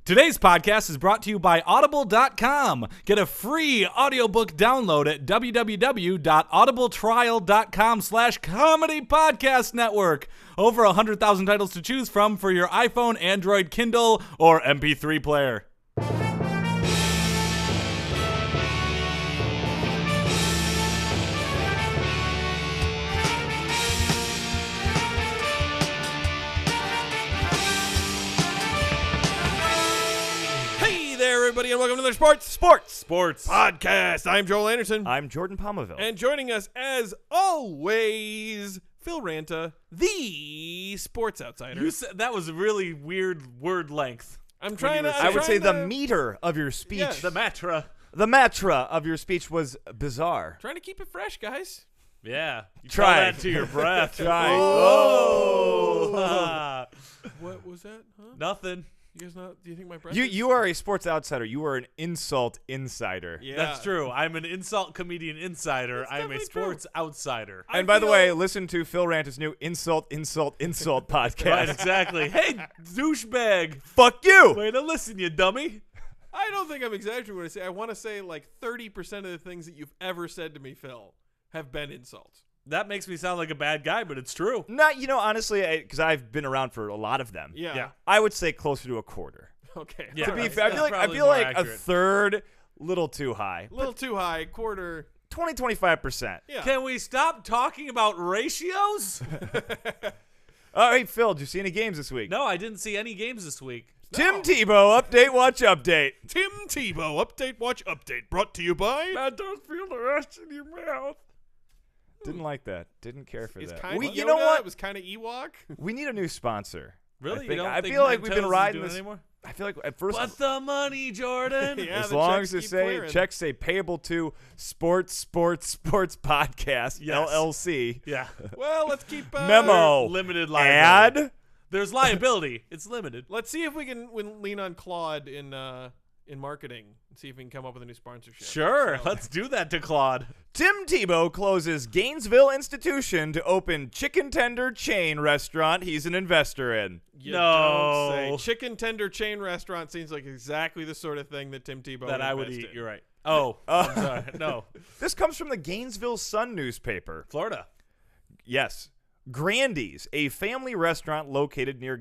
Today's podcast is brought to you by Audible.com. Get a free audiobook download at www.audibletrial.com/comedy podcast network. Over 100,000 titles to choose from for your iPhone, Android, Kindle, or MP3 player. Everybody, and welcome to the Sports Podcast. I'm Joel Anderson. I'm Jordan Pomaville. And joining us, as always, Phil Ranta, the sports outsider. That was a really weird word length. I would say the meter of your speech. Yes. The matra. The matra of your speech was bizarre. Trying to keep it fresh, guys. Yeah. You Try tell that to your breath. Try. Oh. What was that? Huh? Nothing. You guys not? Do you think my breath? You are a sports outsider. You are an insult insider. Yeah. That's true. I'm an insult comedian insider. That's I'm a definitely sports outsider. And by the way, listen to Phil Ranta's new Insult podcast. Right, exactly. Hey, douchebag. Fuck you. Way to listen, you dummy. I don't think I'm exaggerating when I say I want to say like 30% of the things that you've ever said to me, Phil, have been insults. That makes me sound like a bad guy, but it's true. Not, honestly, because I've been around for a lot of them. Yeah. I would say closer to a quarter. Okay. Yeah. To be Right. fair, I That's feel probably like more a accurate. third, little too high. A little too high, quarter. 20-25%. Yeah. Can we stop talking about ratios? All right, Phil, did you see any games this week? No, I didn't see any games this week. Tim Tebow, update, watch, update. Tim Tebow, update, watch, update. Brought to you by. Don't feel the rest in your mouth. Didn't like that. Didn't care for It's that. kind of You know what? It was kind of Ewok. We need a new sponsor. Really? I feel like we've been riding this anymore? I feel like at first, What's the money, Jordan? Yeah, as the long checks as they keep say clearing. checks say payable to Sports Podcast Yes. LLC. Yeah. Well, let's keep Memo. Limited liability. Ad. There's liability. It's limited. Let's see if we can lean on Claude in marketing and see if we can come up with a new sponsorship. Sure. So- Let's do that to Claude. Tim Tebow closes Gainesville institution to open chicken tender chain restaurant he's an investor in. You No. don't say. Chicken tender chain restaurant seems like exactly the sort of thing that Tim Tebow That I would invest eat. in. You're right. Oh, I'm sorry. No. This comes from the Gainesville Sun newspaper. Florida. Yes. Grandy's, a family restaurant located near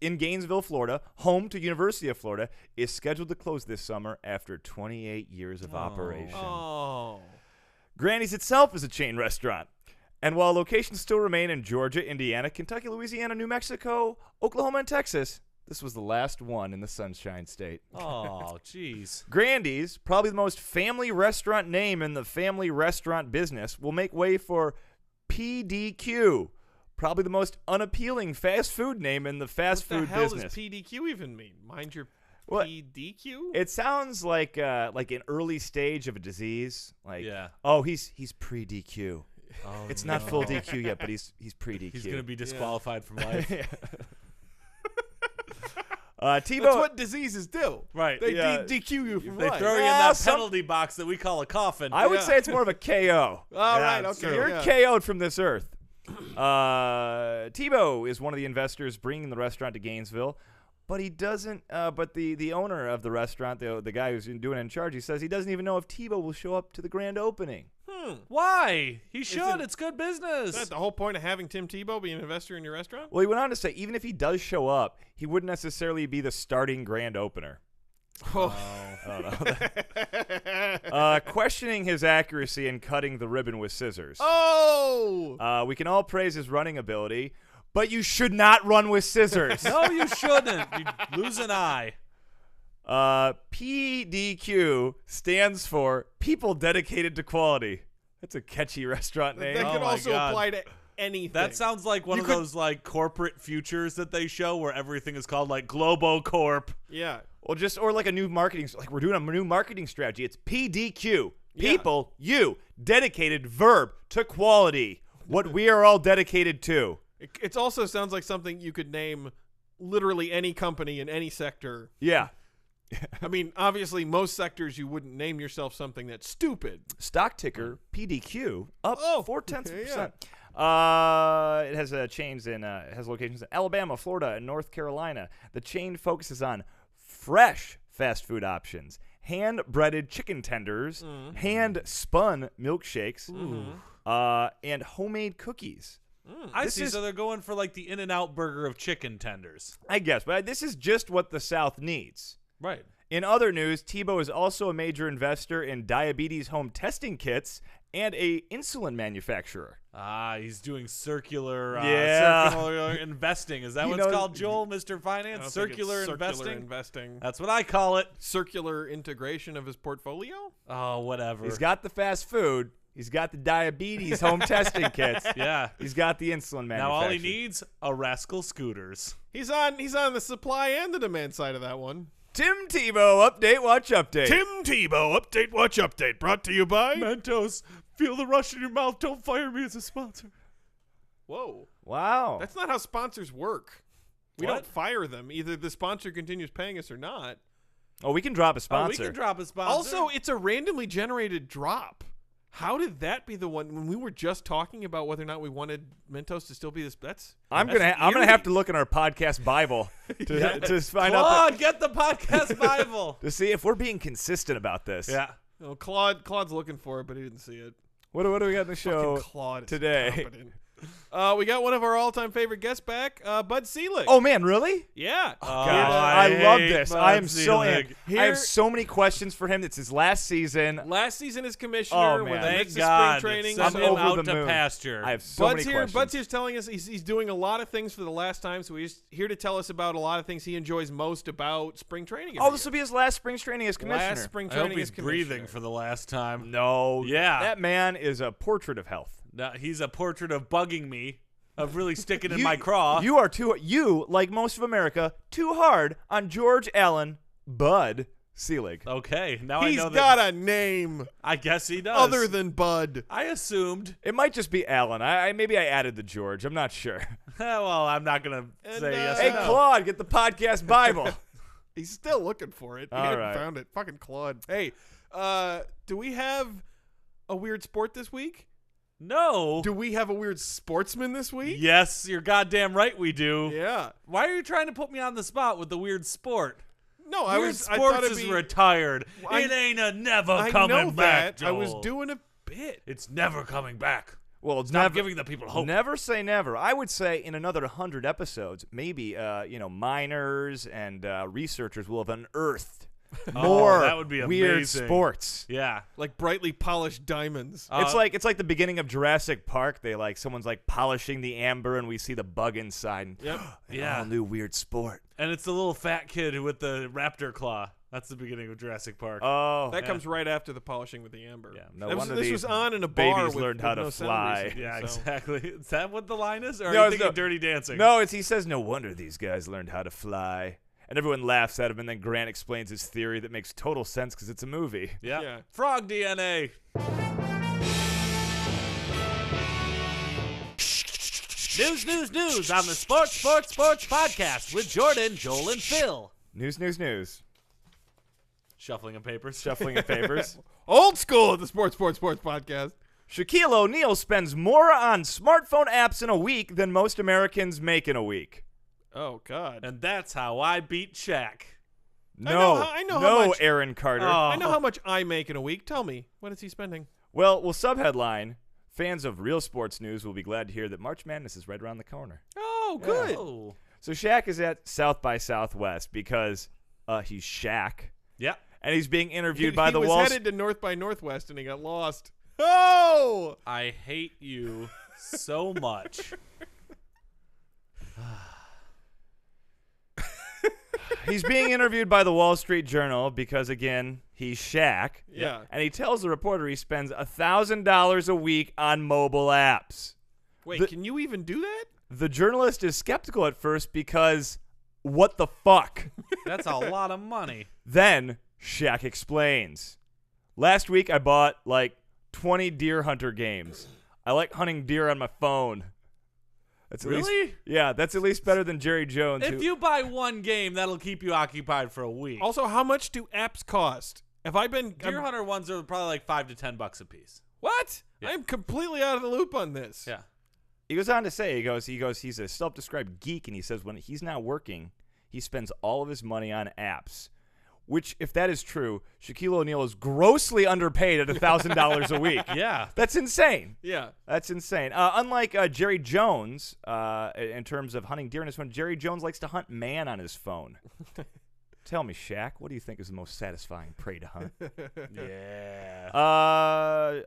in Gainesville, Florida, home to University of Florida, is scheduled to close this summer after 28 years of operation. Oh. Grandy's itself is a chain restaurant. And while locations still remain in Georgia, Indiana, Kentucky, Louisiana, New Mexico, Oklahoma, and Texas, this was the last one in the Sunshine State. Oh, jeez. Grandy's, probably the most family restaurant name in the family restaurant business, will make way for PDQ, probably the most unappealing fast food name in the fast food What the hell business. does PDQ even mean? Mind your What? PDQ? It sounds like an early stage of a disease. Like, Yeah. oh, he's pre-DQ. Oh, It's not full DQ yet, but he's pre-DQ. He's going to be disqualified from life. Tebow. That's what diseases do. Right. They Yeah. DQ you from They life. throw you in Yeah, that penalty box that we call a coffin. I would Yeah. say it's more of a KO. All right, that's okay. You're yeah. KO'd from this earth. Tebow is one of the investors bringing the restaurant to Gainesville, but he doesn't. But the owner of the restaurant, the guy who's doing it in charge, he says he doesn't even know if Tebow will show up to the grand opening. Why? He should. it- It's good Is business. that the whole point of having Tim Tebow be an investor in your restaurant? Well, he went on to say even if he does show up, he wouldn't necessarily be the starting grand opener. Oh. Questioning his accuracy in cutting the ribbon with scissors. Oh! We can all praise his running ability, but you should not run with scissors. No, you shouldn't. You'd lose an eye. PDQ stands for People Dedicated to Quality. That's a catchy restaurant name. That Oh could my also God. apply to anything. That sounds like one You of could- those like corporate futures that they show where everything is called like Globo Corp. Yeah. or like a new marketing, like we're doing a new marketing strategy. It's PDQ. Yeah. People, you, dedicated verb to quality. What we are all dedicated to. It also sounds like something you could name literally any company in any sector. Yeah. I mean, obviously, most sectors you wouldn't name yourself something that's stupid. Stock ticker PDQ up Oh, 0.4%. It has chains in it has locations in Alabama, Florida, and North Carolina. The chain focuses on fresh fast food options, hand-breaded chicken tenders, hand-spun milkshakes, and homemade cookies. I see. So they're going for like the In-N-Out burger of chicken tenders. I guess, but this is just what the South needs. Right. In other news, Tebow is also a major investor in diabetes home testing kits and a insulin manufacturer. He's doing circular investing. Is that what it's called, Joel, Mr. Finance? Circular investing. That's what I call it. Circular integration of his portfolio? Oh, whatever. He's got the fast food. He's got the diabetes home testing kits. Yeah. He's got the insulin manufacturer. Now all he needs are rascal scooters. He's on the supply and the demand side of that one. Tim Tebow, update, watch, update. Tim Tebow, update, watch, update. Brought to you by Mentos. Feel the rush in your mouth. Don't fire me as a sponsor. Whoa. Wow. That's not how sponsors work. We What? don't fire them. Either the sponsor continues paying us or not. Oh, we can drop a sponsor. We can drop a sponsor. Also, it's a randomly generated drop. How did that be the one when we were just talking about whether or not we wanted Mentos to still be this? I'm gonna have to look in our podcast Bible to find out Claude, get the podcast Bible. to see if we're being consistent about this. Yeah. Oh, Claude's looking for it, but he didn't see it. What do we got in the show Fucking Claude is today? competent. We got one of our all-time favorite guests back, Bud Selig. Oh man, really? yeah. Gosh, I love hate this. Bud I am so Selig. I have so many questions for him. It's his last season. Last season as commissioner. Oh, man. When the Thank midst of God. spring training. Send I'm him over out the to moon. pasture. I have so many questions. Bud's here's telling us he's doing a lot of things for the last time, so he's here to tell us about a lot of things he enjoys most about spring training. Oh, this will be his last spring training as commissioner. last spring I hope training he's as commissioner. breathing for the last time. No. Yeah. That man is a portrait of health. No, he's a portrait of bugging me, of really sticking in my craw. You, like most of America, too hard on George Allen Bud Selig. Okay, now He's I know that. got a name I guess he does. other than Bud. I assumed. It might just be Allen. Maybe I added the George. I'm not sure. Well, I'm not gonna say yes. Hey, or no. Claude, get the podcast Bible. He's still looking for it. He All hadn't right. found it. Fucking Claude. Hey, do we have a weird sport this week? No. Do we have a weird sportsman this week? Yes, you're goddamn right. We do. Yeah. Why are you trying to put me on the spot with the weird sport? No, Weird I sports thought it'd is be, retired. I- It ain't a never I coming know back. that. I was Joel. doing a bit. It's never coming back. Well, it's Stop never giving the people hope. Never say never. I would say in another 100 episodes, maybe miners and researchers will have unearthed more that would be weird amazing. sports. Yeah. Like brightly polished diamonds. It's like the beginning of Jurassic Park. Someone's like polishing the amber, and we see the bug inside. And, Yep. Yeah. all new weird sport. And it's the little fat kid with the raptor claw. That's the beginning of Jurassic Park. Oh, That comes right after the polishing with the amber. Yeah, no This wonder was these on in a bar babies with, learned how with to no sound fly. recently, yeah, so. exactly. Is that what the line is? Or are No, you it's thinking no- Dirty Dancing? No, he says no wonder these guys learned how to fly. And everyone laughs at him, and then Grant explains his theory that makes total sense because it's a movie. Yeah. Yeah. Frog DNA. News on the Sports podcast with Jordan, Joel, and Phil. News. Shuffling of papers. Shuffling of papers. Old school at the Sports podcast. Shaquille O'Neal spends more on smartphone apps in a week than most Americans make in a week. Oh, God. And that's how I beat Shaq. I know how much- Aaron Carter. Oh. I know how much I make in a week. Tell me, what is he spending? Well, subheadline, fans of real sports news will be glad to hear that March Madness is right around the corner. Oh, good. Oh. So Shaq is at South by Southwest because he's Shaq, Yeah. and he's being interviewed by the He was Wall headed to North by Northwest, and he got lost. Oh! I hate you so much. He's being interviewed by the Wall Street Journal because, again, he's Shaq. Yeah. And he tells the reporter he spends $1,000 a week on mobile apps. Wait, can you even do that? The journalist is skeptical at first because what the fuck? That's a lot of money. Then Shaq explains. Last week I bought like 20 deer hunter games. I like hunting deer on my phone. That's at Really? Least, yeah, that's at least better than Jerry Jones. If you buy one game, that'll keep you occupied for a week. Also, how much do apps cost? Have I been Deer Hunter ones are probably like $5 to $10 a piece. What? Yeah. I'm completely out of the loop on this. Yeah. He goes on to say, he goes, he's a self-described geek, and he says when he's not working, he spends all of his money on apps. which, if that is true, Shaquille O'Neal is grossly underpaid at $1,000 a week. Yeah. That's insane. Yeah. That's insane. Unlike Jerry Jones, in terms of hunting deer on his phone, Jerry Jones likes to hunt man on his phone. Tell me, Shaq, what do you think is the most satisfying prey to hunt? Yeah.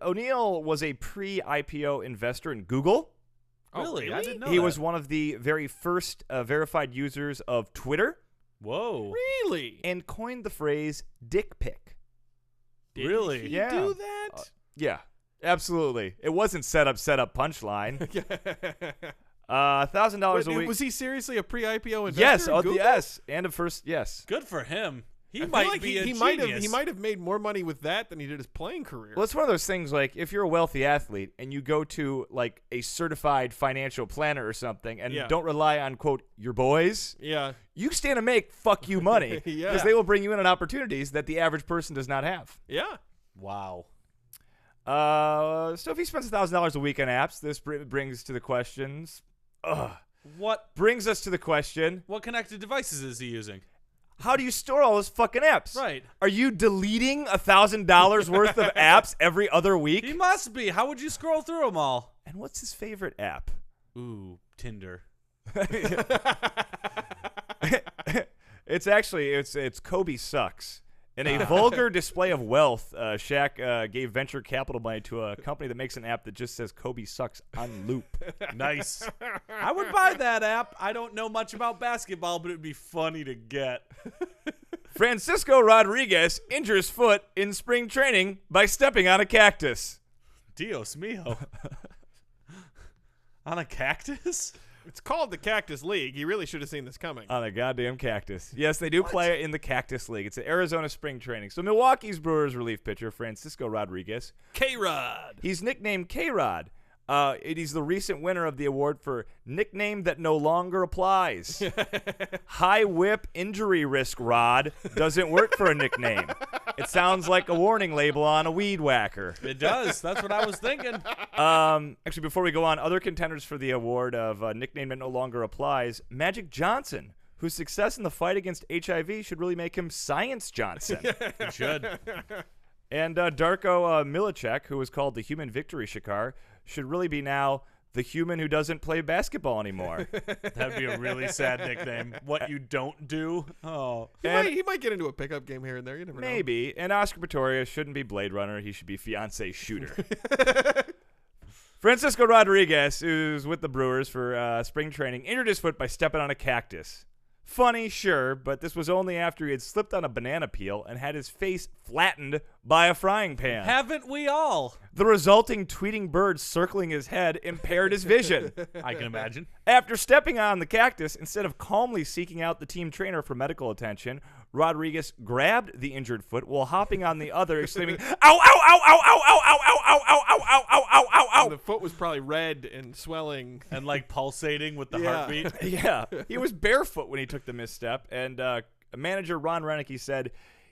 O'Neal was a pre-IPO investor in Google. Really? I didn't know He that. was one of the very first verified users of Twitter. Whoa. Really? And coined the phrase dick pic. Really? Did he Yeah. do that? Yeah, absolutely. It wasn't set up punchline. $1,000 a week. Was he seriously a pre-IPO investor? Yes, in Google? yes, and a first, yes. Good for him. He I feel might like be a he genius. might have made more money with that than he did his playing career. Well, it's one of those things like if you're a wealthy athlete and you go to like a certified financial planner or something and Yeah. don't rely on, quote, your boys, Yeah. you stand to make fuck you money because Yeah. they will bring you in on opportunities that the average person does not have. Yeah. Wow. So if he spends $1,000 a week on apps, this brings to the questions. What Brings us to the question: connected devices is he using? how do you store all those fucking apps? Right. Are you deleting $1,000 worth of apps every other week? He must be. How would you scroll through them all? And what's his favorite app? Ooh, Tinder. It's Kobe Sucks. In a vulgar display of wealth, Shaq gave venture capital money to a company that makes an app that just says Kobe Sucks on loop. Nice. I would buy that app. I don't know much about basketball, but it'd be funny to get. Francisco Rodriguez injures foot in spring training by stepping on a cactus. Dios mio. On a cactus? It's called the Cactus League. You really should have seen this coming. On a goddamn cactus. Yes, they do play in the Cactus League. It's an Arizona spring training. So Milwaukee's Brewers relief pitcher, Francisco Rodriguez, K-Rod. he's nicknamed K-Rod. He's the recent winner of the award for nickname that no longer applies. High whip injury risk rod doesn't work for a nickname. It sounds like a warning label on a weed whacker. It does. That's what I was thinking. Actually, before we go on, other contenders for the award of nickname that no longer applies, Magic Johnson, whose success in the fight against HIV should really make him Science Johnson. It should. And Darko Milicic, who was called the Human Victory Shakar, should really be now the human who doesn't play basketball anymore. That'd be a really sad nickname. What you don't do? Oh. He might get into a pickup game here and there. You never know. Maybe. And Oscar Pistorius shouldn't be Blade Runner. He should be Fiancé Shooter. Francisco Rodriguez, who's with the Brewers for spring training, injured his foot by stepping on a cactus. Funny, sure, but this was only after he had slipped on a banana peel and had his face flattened by a frying pan. Haven't we all? The resulting tweeting bird circling his head impaired his vision. I can imagine. After stepping on the cactus, instead of calmly seeking out the team trainer for medical attention, Rodriguez grabbed the injured foot while hopping on the other, exclaiming, "Ow, ow, ow, ow, ow, ow, ow, ow, ow, ow, ow, ow, ow, ow, ow, ow." The foot was probably red and swelling. And like pulsating with the Yeah. heartbeat. Yeah, he was barefoot when he took the misstep, and manager Ron Renicky said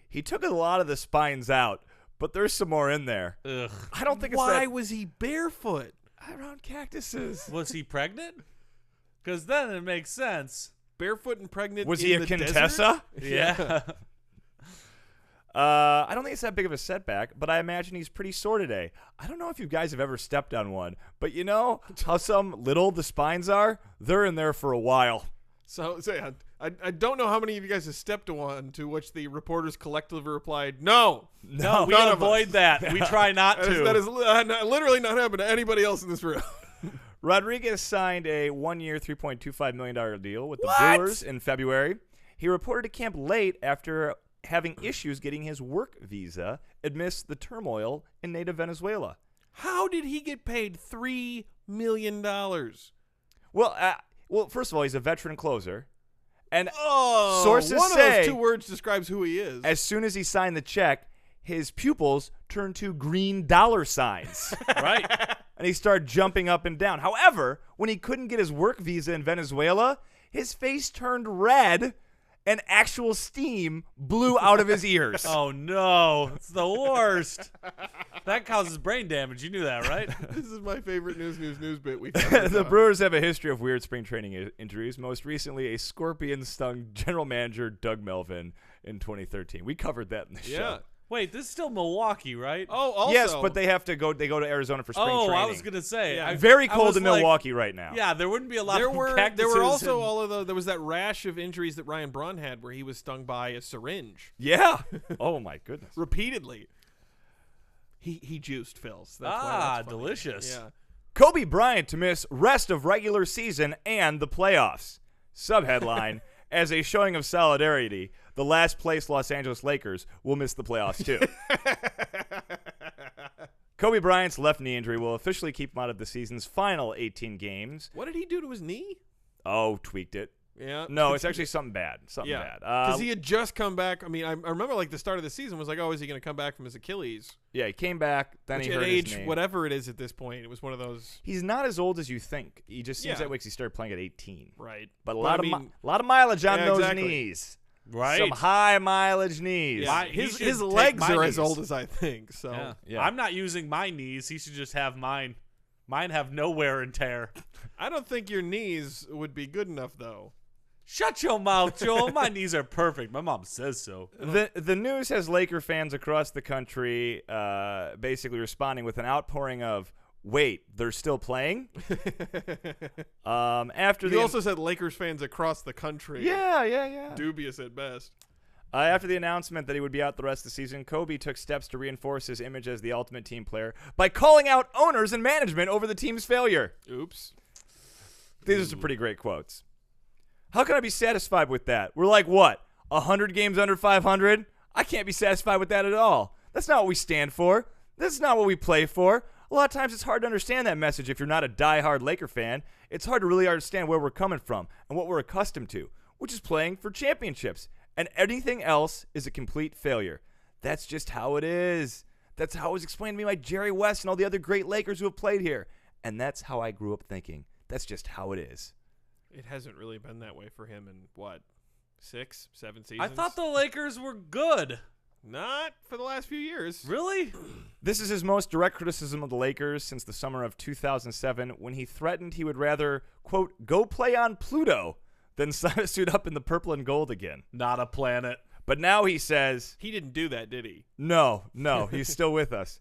he took a lot of the spines out, but there's some more in there. Ugh. I don't think it's Why that was he barefoot? around cactuses. Was he pregnant? Because then it makes sense. Barefoot and pregnant. Was in he a the Contessa? desert? Yeah. I don't think it's that big of a setback, but I imagine he's pretty sore today. I don't know if you guys have ever stepped on one, but you know how some little the spines are? They're in there for a while. So yeah, I don't know how many of you guys have stepped on one, to which the reporters collectively replied, "No, No, we none of avoid us." that. We try not to. That is literally not happened to anybody else in this room. Rodriguez signed a 1-year, $3.25 million deal with the What? Brewers in February. He reported to camp late after having issues getting his work visa amidst the turmoil in native Venezuela. How did he get paid $3 million? Well, first of all, he's a veteran closer. And Oh, sources one say of those two words describes who he is. as soon as he signed the check, his pupils turned to green dollar signs. Right. And he started jumping up and down. However, when he couldn't get his work visa in Venezuela, his face turned red and actual steam blew out of his ears. Oh, no. It's the worst. That causes brain damage. You knew that, right? This is my favorite news bit we've ever The done. Brewers have a history of weird spring training injuries. Most recently, a scorpion stung general manager Doug Melvin in 2013. We covered that in the Yeah. show. Wait, this is still Milwaukee, right? Oh, also. Yes, but they have to go. They go to Arizona for spring training. I was gonna say. Yeah. Very I cold was in like, Milwaukee right now. Yeah, there wouldn't be a lot there of were cactuses also and- all of the there was that rash of injuries that Ryan Braun had where he was stung by a syringe Yeah. Oh my goodness. repeatedly. He juiced Phil's. That's why that's funny. delicious. Yeah. Kobe Bryant to miss rest of regular season and the playoffs. Subheadline: As a showing of solidarity, the last place Los Angeles Lakers will miss the playoffs too. Kobe Bryant's left knee injury will officially keep him out of the season's final 18 games. What did he do to his knee? Oh, tweaked it. Yeah. No, it's actually something bad. Something Yeah, bad. because he had just come back. I mean, I remember like the start of the season was like, oh, is he going to come back from his Achilles? Yeah, he came back. Then Which he at hurt age his knee. whatever it is at this point, it was one of those. He's not as old as you think. He just seems Yeah. that way because he started playing at 18. Right. But a Well, lot I of mean, lot of mileage on yeah, those exactly. knees. Right. Some high mileage knees. Yeah, He his should take legs my are as knees. old as I think. So Yeah. Yeah. I'm not using my knees. He should just have mine. Mine have no wear and tear. I don't think your knees would be good enough though. Shut your mouth, Joel. My knees are perfect. My mom says so. The news has Laker fans across the country basically responding with an outpouring of, "Wait, they're still playing?" After You the also said Lakers fans across the country. yeah. Dubious at best. After the announcement that he would be out the rest of the season, Kobe took steps to reinforce his image as the ultimate team player by calling out owners and management over the team's failure. Oops. These are some pretty great quotes. How can I be satisfied with that? We're like, what, 100 games under 500? I can't be satisfied with that at all. That's not what we stand for. This is not what we play for. A lot of times it's hard to understand that message if you're not a diehard Laker fan. It's hard to really understand where we're coming from and what we're accustomed to, which is playing for championships. And anything else is a complete failure. That's just how it is. That's how it was explained to me by Jerry West and all the other great Lakers who have played here. And that's how I grew up thinking. That's just how it is. It hasn't really been that way for him in what, 6, 7 seasons? I thought the Lakers were good. Not for the last few years. Really? This is his most direct criticism of the Lakers since the summer of 2007 when he threatened he would rather, quote, go play on Pluto than suit up in the purple and gold again. Not a planet. But now he says, He didn't do that, did he? no, he's still with us.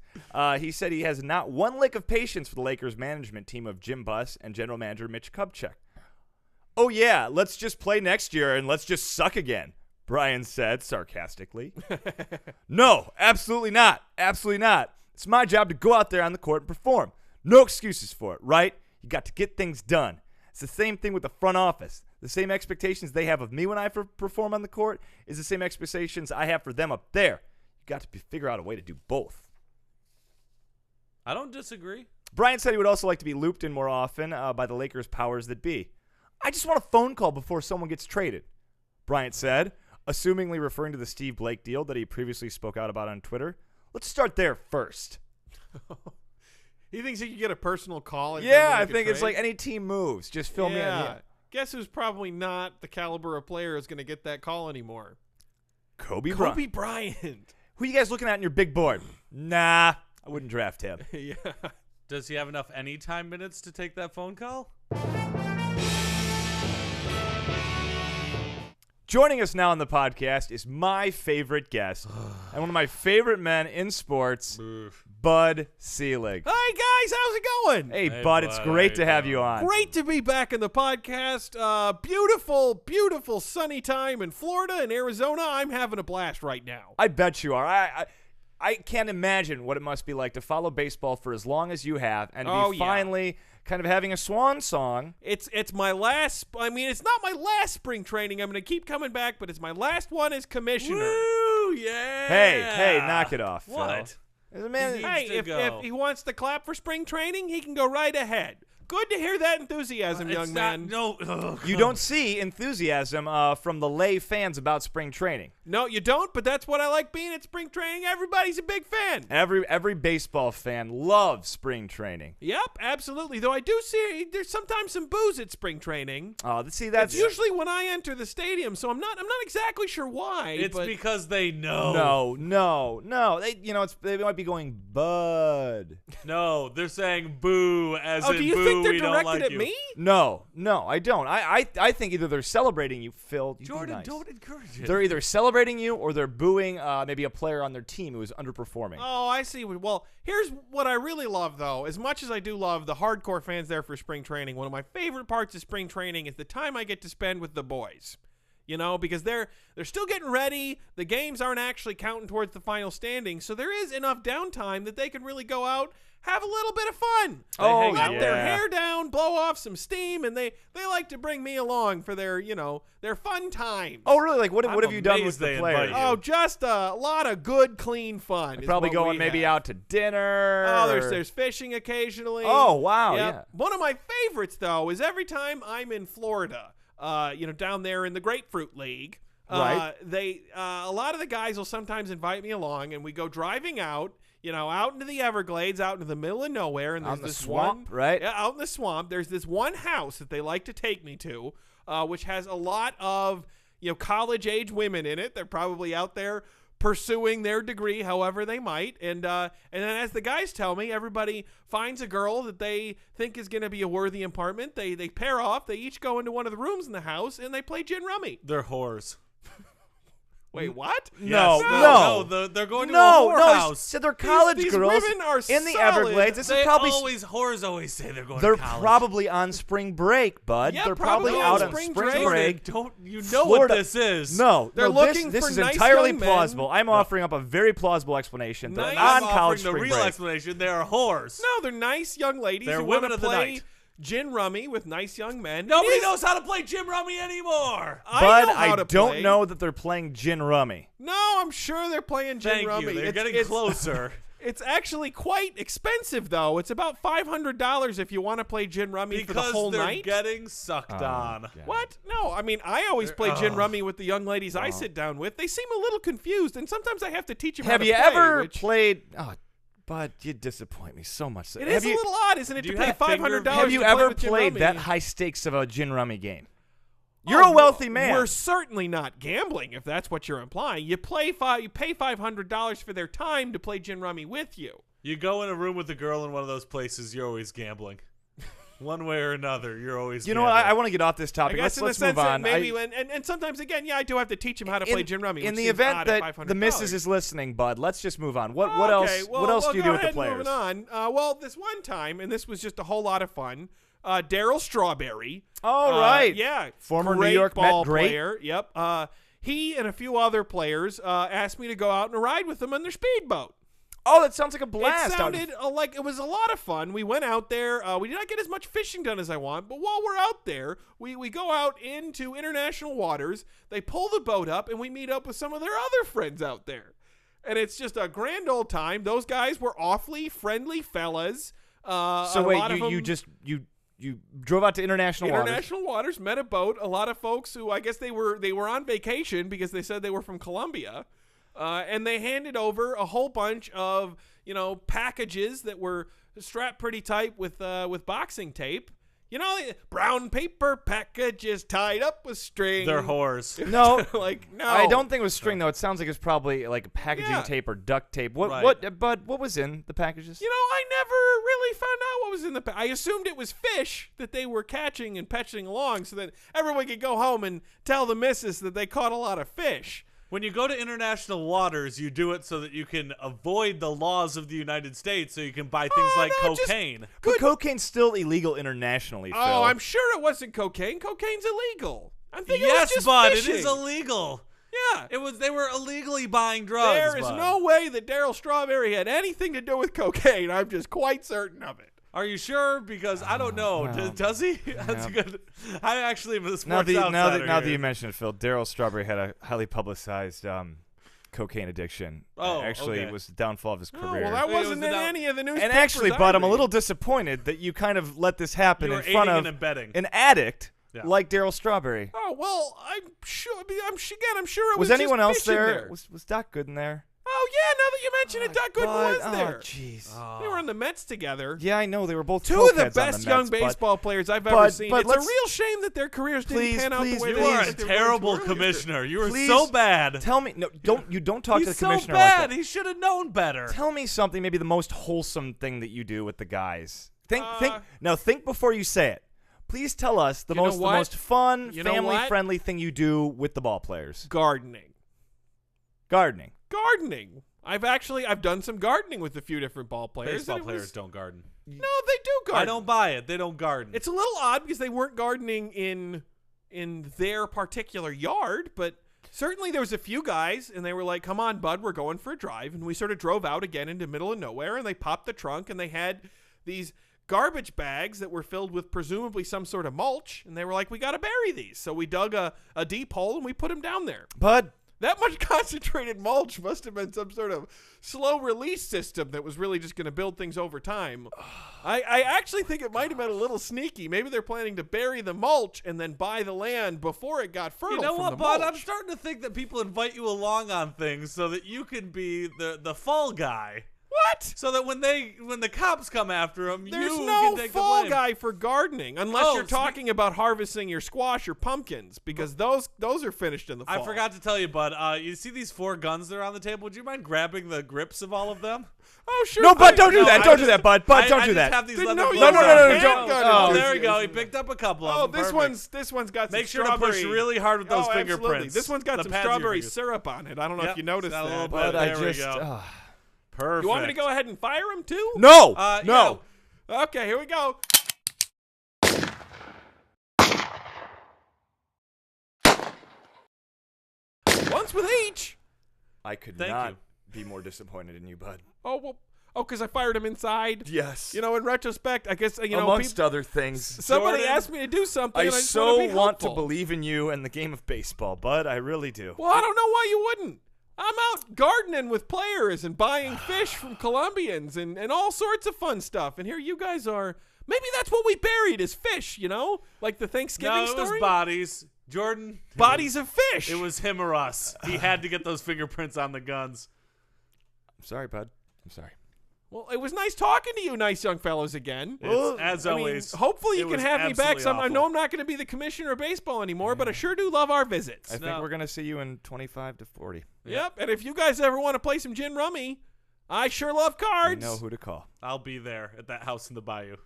He said he has not one lick of patience for the Lakers management team of Jim Buss and general manager Mitch Kupchak. Oh, yeah, let's just play next year and let's just suck again, Brian said sarcastically. No, absolutely not. Absolutely not. It's my job to go out there on the court and perform. No excuses for it, right? You got to get things done. It's the same thing with the front office. The same expectations they have of me when I perform on the court is the same expectations I have for them up there. You got to figure out a way to do both. I don't disagree. Bryant said he would also like to be looped in more often by the Lakers' powers that be. I just want a phone call before someone gets traded, Bryant said, assumingly referring to the Steve Blake deal that he previously spoke out about on Twitter. Let's start there first. He thinks he could get a personal call. and Yeah, then I make a think it's trade? like any team moves. Just fill me in. Yeah. Yeah. Guess who's probably not the caliber of player who's going to get that call anymore? Kobe Kobe Bryant. Bryant. Who you guys looking at in your big board? Nah, I wouldn't draft him. Yeah. Does he have enough anytime minutes to take that phone call? Joining us now on the podcast is my favorite guest and one of my favorite men in sports, Bud Selig. Hi, guys. How's it going? Hey, Hey, Bud, it's Bud, great how to you have doing? you on. Great to be back in the podcast. Beautiful, beautiful sunny time in Florida and Arizona. I'm having a blast right now. I bet you are. I can't imagine what it must be like to follow baseball for as long as you have and Oh, be yeah. finally kind of having a swan song. It's my last. I mean, it's not my last spring training. I'm going to keep coming back, but it's my last one as commissioner. Woo, yeah. Hey, knock it off, Phil. What? Man, He Hey, needs to if go. he wants to clap for spring training, he can go right ahead. Good to hear that enthusiasm, young It's not- man. No. Ugh. you don't see enthusiasm from the lay fans about spring training. No, you don't, but that's what I like being at spring training. Everybody's a big fan. Every baseball fan loves spring training. Yep, absolutely. Though I do see there's sometimes some booze at spring training. See, that's It's usually when I enter the stadium, so I'm not exactly sure why. It's but because they know. no. They might be going Bud. No, they're saying boo as Oh, in do you boo think think they're we don't directed like at you. me? No, I don't. I think either they're celebrating you, Phil. You be Jordan, nice. don't encourage it. They're either celebrating you or they're booing maybe a player on their team who is underperforming. Oh, I see. Well, here's what I really love, though. As much as I do love the hardcore fans there for spring training, one of my favorite parts of spring training is the time I get to spend with the boys. You know, because they're still getting ready. The games aren't actually counting towards the final standings, so there is enough downtime that they can really go out, have a little bit of fun. Oh, let yeah. their hair down, blow off some steam, and they like to bring me along for their their fun times. Oh, really? Like, what I'm have you done with amazed the they players? invite you. Oh, just a lot of good, clean fun. is Probably what going we maybe have. out to dinner. Oh, or- there's fishing occasionally. Oh, wow, Yep. yeah. One of my favorites, though, is every time I'm in Florida, down there in the Grapefruit League. Right. A lot of the guys will sometimes invite me along, and we go driving out, out into the Everglades, out into the middle of nowhere, and Out there's in the this swamp, one, right? Yeah, out in the swamp. There's this one house that they like to take me to, which has a lot of college-age women in it. They're probably out there pursuing their degree however they might, and then as the guys tell me, everybody finds a girl that they think is going to be a worthy apartment. They pair off. They each go into one of the rooms in the house, and they play gin rummy. They're whores. Wait, what? No, Yes. They're going to a No, whorehouse. so they're college These girls women are in the solid. Everglades. This They is probably whores always say they're going they're to college. probably on spring break, bud. Yeah, they're probably probably out on on spring spring break. break. Don't you know Florida- what this is? No, They're no, looking this for is nice entirely young men. plausible. I'm offering up a very plausible explanation. Nice. Nice. I'm Non-college offering the spring real break. explanation. They are whores. No, they're nice young ladies They're who women want to of the play night. gin rummy with nice young men. Nobody It is- knows how to play Jim Rummy anymore. I know But how I to don't play. know that they're playing gin rummy. No, I'm sure they're playing gin Thank rummy. you. They're It's- getting it's- closer. It's actually quite expensive, though. It's about $500 if you want to play gin rummy for the Because whole they're night. getting sucked on. God. What? No, I mean, I always play gin rummy with the young ladies I sit down with. They seem a little confused, and sometimes I have to teach them how Have to you play, ever which- played? Oh, bud, you disappoint me so much. It is a little odd, isn't it, Do to you pay have finger- $500 Have you to play ever with gin played rummy? that high stakes of a gin rummy game? You're a Oh, wealthy man. We're certainly not gambling, if that's what you're implying. You pay $500 for their time to play gin rummy with you. You go in a room with a girl in one of those places, you're always gambling. One way or another, you're always You know what? gambling. I want to get off this I topic. guess in Let's the sense move on. that maybe, and sometimes, again, I do have to teach them how to play gin rummy. In which the seems event odd at that $500. the missus is listening, bud, let's just move on. What Okay, else? well, What else do you go do with the ahead and players? moving on. Well, this one time, and this was just a whole lot of fun. Daryl Strawberry. All right. Yeah. Former New great York Met ball great. player. Yep. He and a few other players asked me to go out and ride with them on their speedboat. Oh, that sounds like a blast. It sounded like it was a lot of fun. We went out there. We did not get as much fishing done as I want, but while we're out there, we go out into international waters. They pull the boat up, and we meet up with some of their other friends out there. And it's just a grand old time. Those guys were awfully friendly fellas. So a wait, lot of them- you drove out to international waters. International waters, met a boat. A lot of folks who I guess they were on vacation because they said they were from Colombia, and they handed over a whole bunch of packages that were strapped pretty tight with boxing tape. Brown paper packages tied up with string. They're whores. No, no. I don't think it was string though. It sounds like it's probably like packaging Yeah. tape or duct tape. What? Right. Bud? What was in the packages? I never really found out what was in the I assumed it was fish that they were catching and petching along so that everyone could go home and tell the missus that they caught a lot of fish. When you go to international waters, you do it so that you can avoid the laws of the United States, so you can buy things like no, just cocaine. But cocaine's still illegal internationally, Phil. Oh, I'm sure it wasn't cocaine. Cocaine's illegal. I'm thinking it was Yes, just bud, fishing. it is illegal. Yeah. It was. They were illegally buying drugs. There is bud. no way that Daryl Strawberry had anything to do with cocaine. I'm just quite certain of it. Are you sure? Because I don't know. well, Does he? That's good. I actually am a sports now outsider that here. you mention it, Phil, Daryl Strawberry had a highly publicized cocaine addiction. Oh, actually, okay. it was the downfall of his Oh, career. well, that It was wasn't the in down- any of the newspapers. And actually, I Bud, I'm a read. little disappointed that you kind of let this happen You in were front aiding of and abetting. an addict Yeah. like Daryl Strawberry. Oh well, I'm sure. I'm sure it was. Was anyone just else fishing there? Was Doc Gooden there? Oh yeah, now that you mention it, Doc Gooden was there. Oh, jeez. They were on the Mets together. Yeah, I know they were both Two of the cokeheads on best young Mets, but- baseball players I've ever but seen. let's- It's a real shame that their careers didn't Please, pan out please, the way You they are did. a They were terrible going to earlier. commissioner. You were Please so bad. Tell me, no, don't talk to the He's so commissioner bad. like that. He should have known better. Tell me something, maybe the most wholesome thing that you do with the guys. Think before you say it. Please tell us the most fun, family-friendly thing you do with the ball players. Gardening. I've done some gardening with a few different ball players. Baseball players don't garden. No, they do garden. I don't buy it. They don't garden. It's a little odd because they weren't gardening in their particular yard, but certainly there was a few guys, and they were like, come on, bud, we're going for a drive. And we sort of drove out again into the middle of nowhere, and they popped the trunk, and they had these garbage bags that were filled with presumably some sort of mulch, and they were like, we got to bury these. So we dug a deep hole, and we put them down there. Bud. That much concentrated mulch must have been some sort of slow release system that was really just going to build things over time. I actually think it might have been a little sneaky. Maybe they're planning to bury the mulch and then buy the land before it got fertile. You know from what, the Bud? mulch. I'm starting to think that people invite you along on things so that you can be the fall guy. What? So that when the cops come after him, There's you no can take the fall blame. guy for gardening unless you're talking about harvesting your squash or pumpkins, because those are finished in the fall. I forgot to tell you, Bud. You see these 4 guns that are on the table? Would you mind grabbing the grips of all of them? Oh, sure. No, Bud, don't do No, that. I Don't do just- that, Bud. Bud, don't I do just that. have these Didn't leather know you gloves had on. a don't. handgun Oh, in there this. we go. He picked up a couple of Oh, them. this Perfect. one's got some Make sure to strawberry. push really hard with those Absolutely. fingerprints. This one's got The some pads of your strawberry fingers. syrup on it. I don't know if Yep, you noticed got a little that. bit. Bud, I There we just. go. Perfect. You want me to go ahead and fire him too? No. No. Yeah. Okay, here we go. Once with each. I could Thank not you. be more disappointed in you, Bud. Oh, well. Oh, because I fired him inside. Yes. You know, in retrospect, I guess, amongst other things. somebody Jordan, asked me to do something. I and I just so want want to to believe in you and the game of baseball, Bud. I really do. Well, I don't know why you wouldn't. I'm out gardening with players and buying fish from Colombians and all sorts of fun stuff. And here you guys are. Maybe that's what we buried is fish, you know? Like the Thanksgiving No, it story? was bodies. Jordan. Bodies of fish. It was him or us. He had to get those fingerprints on the guns. I'm sorry, Bud. I'm sorry. Well, it was nice talking to you, nice young fellows, again. It's, as I mean, always. hopefully you it can was have me back. absolutely I know awful. I'm not going to be the commissioner of baseball anymore, but I sure do love our visits. I think we're going to see you in 25 to 40. Yep, and if you guys ever want to play some gin rummy, I sure love I cards. know who to call. I'll be there at that house in the bayou.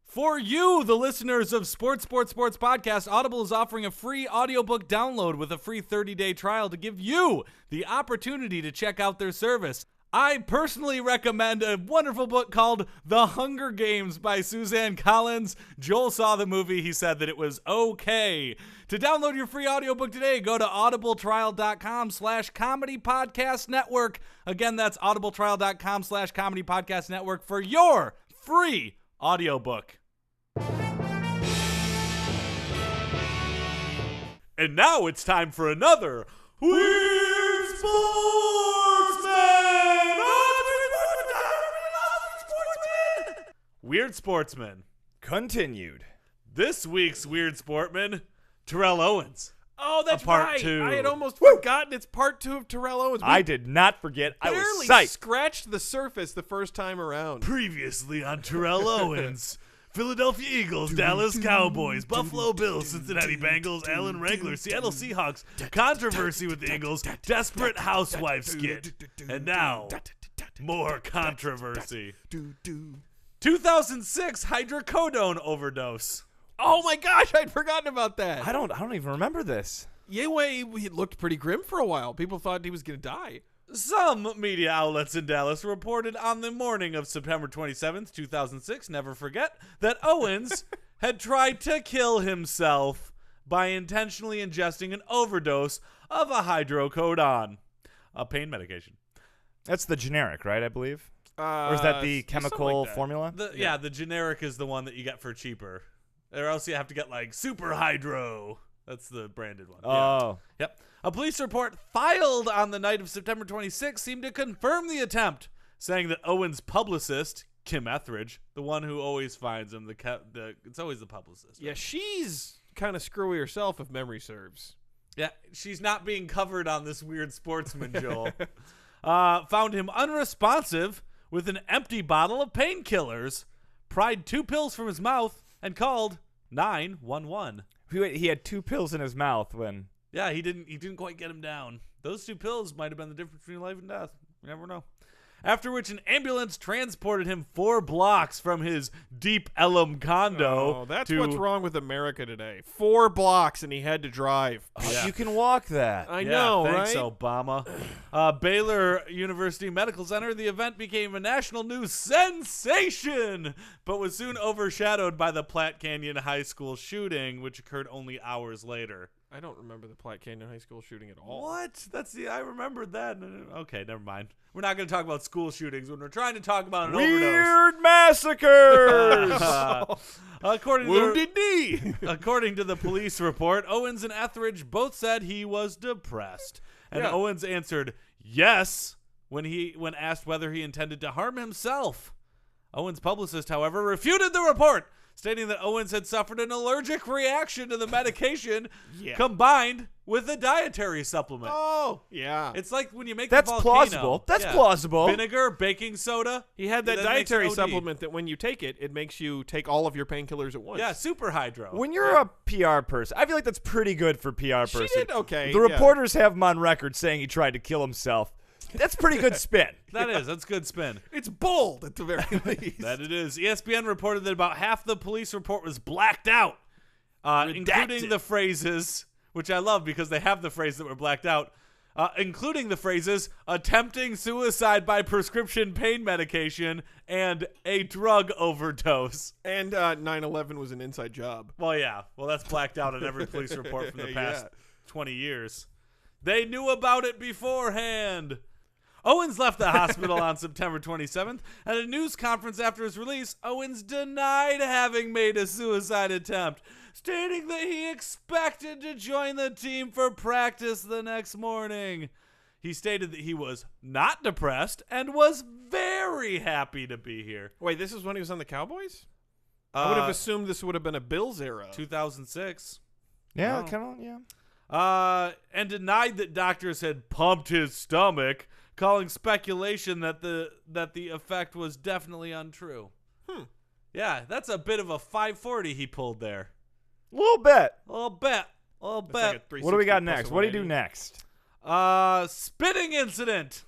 For you, the listeners of Sports Podcast, Audible is offering a free audiobook download with a free 30-day trial to give you the opportunity to check out their service. I personally recommend a wonderful book called The Hunger Games by Suzanne Collins. Joel saw the movie. He said that it was okay. To download your free audiobook today, go to audibletrial.com/comedy podcast network. Again, that's audibletrial.com/comedy podcast network for your free audiobook. And now it's time for another Weird Sportsman! Weird Sportsman. Continued. This week's Weird Sportsman, Terrell Owens. Oh, that's part right. 2. I had almost forgotten it's part 2 of Terrell Owens. We I did not forget. I was barely psyched. scratched the surface the first time around. Previously on Terrell Owens. Philadelphia Eagles, Dallas Cowboys, Buffalo Bills, Cincinnati Bengals, Allen Wrangler, Seattle Seahawks, controversy with the Eagles, desperate housewife skit. And now, more controversy. 2006 hydrocodone overdose. Oh my gosh, I'd forgotten about that. I don't even remember this. Yeah, he looked pretty grim for a while. People thought he was going to die. Some media outlets in Dallas reported on the morning of September 27th, 2006, never forget, that Owens had tried to kill himself by intentionally ingesting an overdose of a hydrocodone, a pain medication. That's the generic, right, I believe? Or is that the chemical that. formula? Yeah, the generic is the one that you get for cheaper. Or else you have to get like Super Hydro. That's the branded one. Oh. Yeah. Yep. A police report filed on the night of September 26th seemed to confirm the attempt, saying that Owens' publicist, Kim Etheridge, the one who always finds him, it's always the publicist. Yeah, she's kind of screwy herself if memory serves. Yeah, she's not being covered on this Weird Sportsman, Joel. Found him unresponsive with an empty bottle of painkillers, pried 2 pills from his mouth, and called 911. He had 2 pills in his mouth when... Yeah, he didn't quite get him down. Those 2 pills might have been the difference between life and death. You never know. after which an ambulance transported him 4 blocks from his Deep Ellum condo. Oh, that's what's wrong with America today. 4 blocks and he had to drive. Yeah. You can walk that. I know, thanks, right? Obama. Baylor University Medical Center, the event became a national news sensation, but was soon overshadowed by the Platte Canyon High School shooting, which occurred only hours later. I don't remember the Platte Canyon High School shooting at all. What? I remembered that. Okay, never mind. We're not going to talk about school shootings when we're trying to talk about an overdose. Weird massacres. Wounded knee. According to the police report, Owens and Etheridge both said he was depressed. And Owens answered yes when asked whether he intended to harm himself. Owens' publicist, however, refuted the report, stating that Owens had suffered an allergic reaction to the medication combined with a dietary supplement. Oh, yeah. It's like when you make That's the volcano. plausible. That's plausible. Vinegar, baking soda. He had that makes dietary OD. supplement that when you take it, it makes you take all of your painkillers at once. Yeah, super hydro. When you're a PR person, I feel like that's pretty good for PR person. She did okay. The reporters have him on record saying he tried to kill himself. That's pretty good spin. That's good spin. It's bold at the very least. That it is. ESPN reported that about half the police report was blacked out, including the phrases, which I love because they have the phrase that were blacked out, including the phrases attempting suicide by prescription pain medication and a drug overdose. And 9/11 was an inside job. Well, yeah. Well, that's blacked out in every police report from the past 20 years. They knew about it beforehand. Owens left the hospital on September 27th. At a news conference after his release, Owens denied having made a suicide attempt, stating that he expected to join the team for practice the next morning. He stated that he was not depressed and was very happy to be here. Wait, this is when he was on the Cowboys? I would have assumed this would have been a Bills era. 2006. Yeah, Wow. kind of, yeah. And denied that doctors had pumped his stomach, calling speculation that the effect was definitely untrue. Yeah, that's a bit of a 540 he pulled there. A little bit. A little bit. Like What do we got 360 next? plus What do you do 180. next? Spitting incident.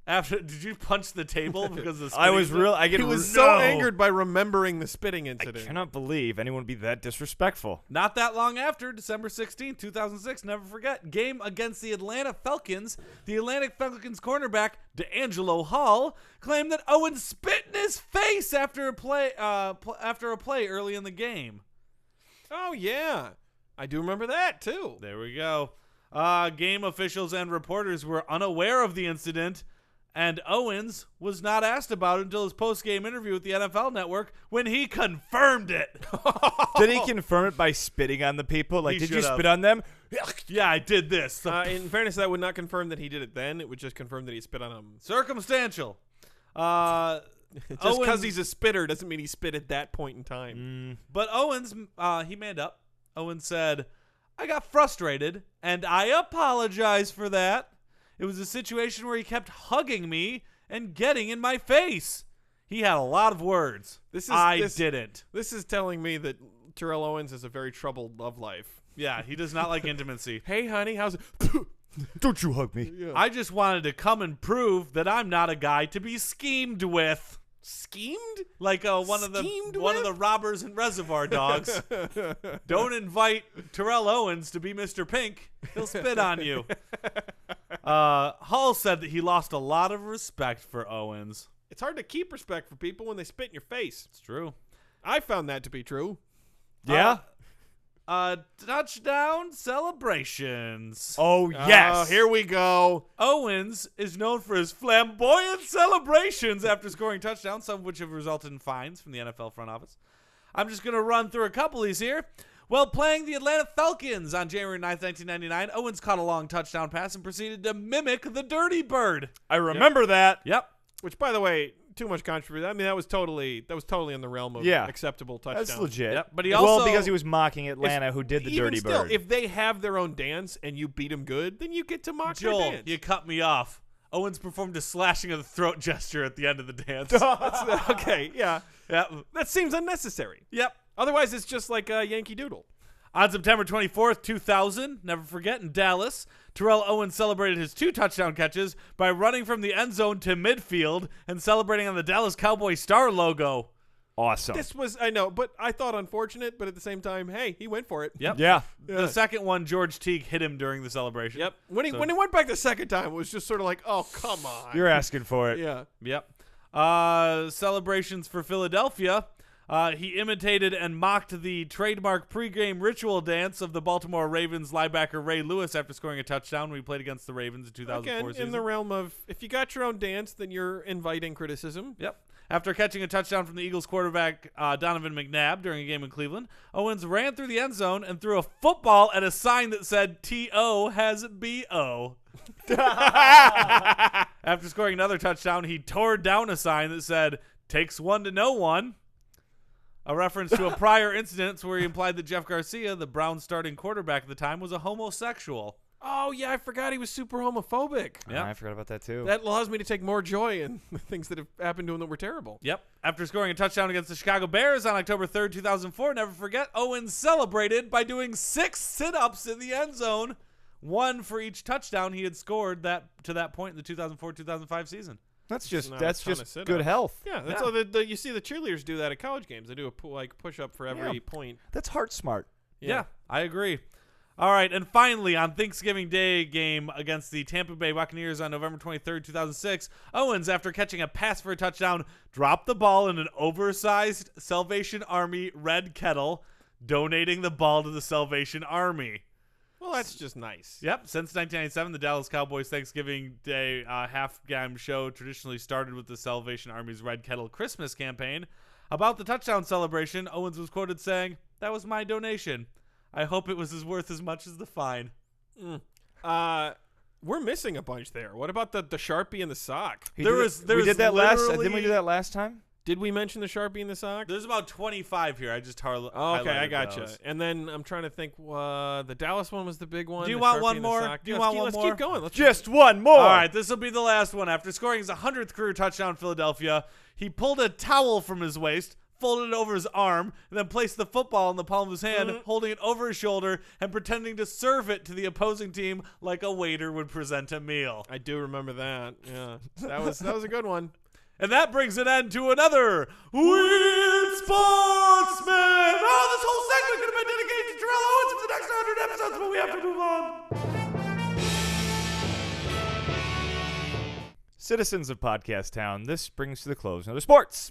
Did you punch the table because of the I was spitting real. I get He was so angered by remembering the spitting I incident. cannot believe anyone would be that disrespectful. Not that long after, December 16th, 2006, never forget, game against the Atlanta Falcons, the Atlanta Falcons cornerback, DeAngelo Hall, claimed that Owens spit in his face after a play early in the game. Oh, yeah. I do remember that, too. There we go. Game officials and reporters were unaware of the incident, and Owens was not asked about it until his post-game interview with the NFL Network when he confirmed it. Did he confirm it by spitting on the people? Like, He did you should've. spit on them? Yeah, I did this. In fairness, that would not confirm that he did it then. It would just confirm that he spit on him. Circumstantial. Just because Owens- he's a spitter doesn't mean he spit at that point in time. But Owens, he manned up. Owens said, I got frustrated, and I apologize for that. It was a situation where he kept hugging me and getting in my face. He had a lot of words. I didn't. This is telling me that Terrell Owens has a very troubled love life. Yeah, he does not like intimacy. Hey, honey, how's it? Don't you hug me. Yeah. I just wanted to come and prove that I'm not a guy to be schemed with. Schemed? Like one of the robbers in Reservoir Dogs. Don't invite Terrell Owens to be Mr. Pink. He'll spit on you. Hall said that he lost a lot of respect for Owens. It's hard to keep respect for people when they spit in your face. It's true. I found that to be true. Yeah? Touchdown celebrations. Oh, yes. Here we go. Owens is known for his flamboyant celebrations after scoring touchdowns, some of which have resulted in fines from the NFL front office. I'm just going to run through a couple of these here. While playing the Atlanta Falcons on January 9th, 1999, Owens caught a long touchdown pass and proceeded to mimic the Dirty Bird. I remember that. Yep. Which, by the way, too much controversy. I mean, that was totally in the realm of acceptable touchdown. That's legit. Yep. But he also, because he was mocking Atlanta, who did the Even Dirty still, Bird. if they have their own dance and you beat them good, then you get to mock Joel, their dance. you cut me off. Owens performed a slashing of the throat gesture at the end of the dance. Okay, yeah. Yep. That seems unnecessary. Yep. Otherwise, it's just like a Yankee Doodle. On September 24th, 2000, never forget, in Dallas, Terrell Owens celebrated his 2 touchdown catches by running from the end zone to midfield and celebrating on the Dallas Cowboy star logo. Awesome. This was, I know, but I thought unfortunate, but at the same time, hey, he went for it. Yep. Yeah. The second one, George Teague hit him during the celebration. Yep. When he went back the second time, it was just sort of like, oh, come on. You're asking for it. Yeah. Yep. Celebrations for Philadelphia. He imitated and mocked the trademark pregame ritual dance of the Baltimore Ravens linebacker Ray Lewis after scoring a touchdown when he played against the Ravens in 2004 Again, season. in the realm of, if you got your own dance, then you're inviting criticism. Yep. After catching a touchdown from the Eagles quarterback Donovan McNabb during a game in Cleveland, Owens ran through the end zone and threw a football at a sign that said T.O. has B.O. After scoring another touchdown, he tore down a sign that said, "Takes one to know one." A reference to a prior incident where he implied that Jeff Garcia, the Browns starting quarterback at the time, was a homosexual. Oh, yeah, I forgot he was super homophobic. Yep. I forgot about that too. That allows me to take more joy in the things that have happened to him that were terrible. Yep. After scoring a touchdown against the Chicago Bears on October 3rd, 2004, never forget, Owens celebrated by doing 6 sit-ups in the end zone, 1 for each touchdown he had scored to that point in the 2004-2005 season. That's just Not a ton of good sit-ups. health. Yeah, that's Yeah. all you see the cheerleaders do that at college games. They do a push-up for every point. That's heart smart. Yeah, I agree. All right, and finally, on Thanksgiving Day game against the Tampa Bay Buccaneers on November 23rd, 2006, Owens, after catching a pass for a touchdown, dropped the ball in an oversized Salvation Army red kettle, donating the ball to the Salvation Army. Well, that's just nice. Yep, since 1997, the Dallas Cowboys Thanksgiving Day halftime show traditionally started with the Salvation Army's Red Kettle Christmas campaign. About the touchdown celebration, Owens was quoted saying, "That was my donation. I hope it was worth as much as the fine." We're missing a bunch there. What about the Sharpie and the sock? We did that last time? Did we mention the Sharpie and the sock? There's about 25 here. I just Okay, I gotcha. And then I'm trying to think. The Dallas one was the big one. Do you the want Sharpie one and the more? sock. Do you Yeah, want one let's more? keep going. Just one more. All right, this will be the last one. After scoring his 100th career touchdown in Philadelphia, he pulled a towel from his waist, folded it over his arm, and then placed the football in the palm of his hand, holding it over his shoulder and pretending to serve it to the opposing team like a waiter would present a meal. I do remember that. Yeah, that was a good one. And that brings an end to another Weird Sportsman. Oh, this whole segment could have been dedicated to Terrell Owens for the next 100 episodes, but we have to move on. Citizens of Podcast Town, this brings to the close another sports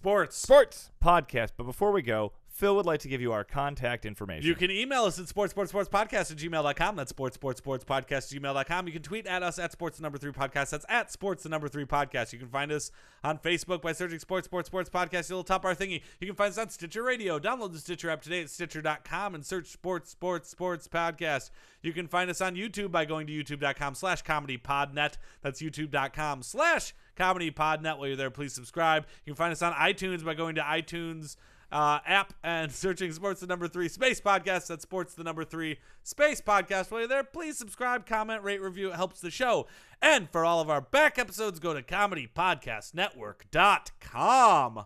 podcast. But before we go, Phil would like to give you our contact information. You can email us at sportspodcast@gmail.com. That's sportspodcast@gmail.com. You can tweet at us at sports3podcast. That's at sports3podcast. You can find us on Facebook by searching Sports Podcast. You'll top our thingy. You can find us on Stitcher Radio. Download the Stitcher app today at Stitcher.com and search Sports Podcast. You can find us on YouTube by going to youtube.com/comedypodnet. That's youtube.com/comedypodnet. While you're there, please subscribe. You can find us on iTunes by going to iTunes app and searching Sports the number 3 Space Podcast. That's Sports the number 3 Space Podcast. While you're there, please subscribe, comment, rate, review. It helps the show. And for all of our back episodes, go to comedypodcastnetwork.com.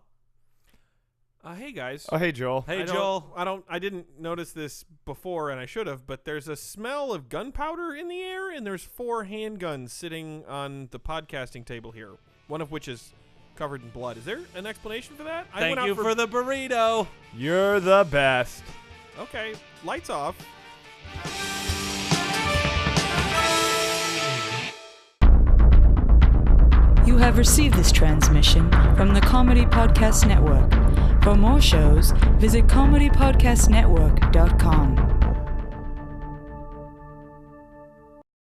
Hey guys. Oh, hey Joel. Hey Joel. I didn't notice this before, and I should have. But there's a smell of gunpowder in the air, and there's 4 handguns sitting on the podcasting table here. One of which is covered in blood. Is there an explanation for that? Thank you for the burrito. You're the best. Okay, lights off. You have received this transmission from the Comedy Podcast Network. For more shows, visit comedypodcastnetwork.com.